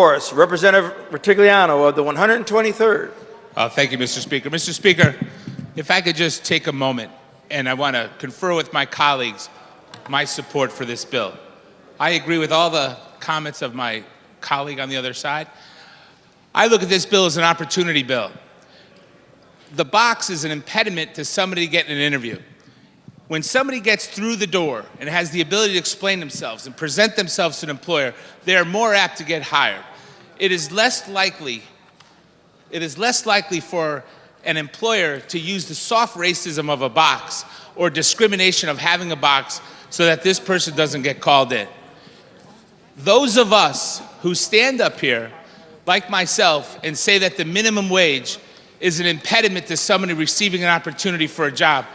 Morris, Representative Rutigliano of the 123rd. Thank you, Mr. Speaker. Mr. Speaker, if I could just take a moment, and I want to confer with my colleagues my support for this bill. I agree with all the comments of my colleague on the other side. I look at this bill as an opportunity bill. The box is an impediment to somebody getting an interview. When somebody gets through the door and has the ability to explain themselves and present themselves to an employer, they are more apt to get hired. It is less likely for an employer to use the soft racism of a box or discrimination of having a box so that this person doesn't get called in. Those of us who stand up here, like myself, and say that the minimum wage is an impediment to somebody receiving an opportunity for a job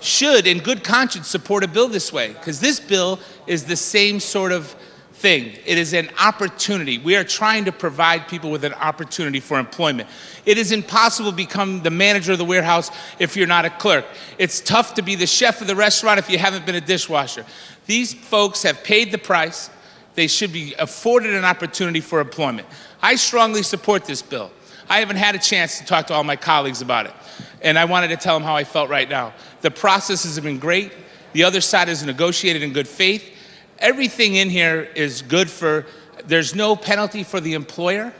should, in good conscience, support a bill this way, because this bill is the same sort of thing. It is an opportunity. We are trying to provide people with an opportunity for employment. It is impossible to become the manager of the warehouse if you're not a clerk. It's tough to be the chef of the restaurant if you haven't been a dishwasher. These folks have paid the price. They should be afforded an opportunity for employment. I strongly support this bill. I haven't had a chance to talk to all my colleagues about it, and I wanted to tell them how I felt right now. The processes have been great. The other side has negotiated in good faith. Everything in here is good for, there's no penalty for the employer.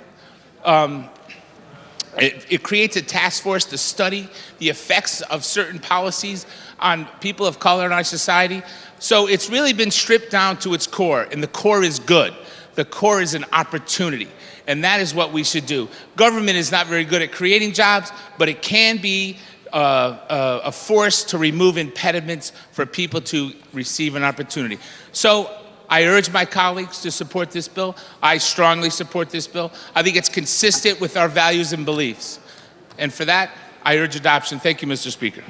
It creates a task force to study the effects of certain policies on people of color in our society. So it's really been stripped down to its core, and the core is good. The core is an opportunity, and that is what we should do. Government is not very good at creating jobs, but it can be a force to remove impediments for people to receive an opportunity. So I urge my colleagues to support this bill. I strongly support this bill. I think it's consistent with our values and beliefs. And for that, I urge adoption. Thank you, Mr. Speaker.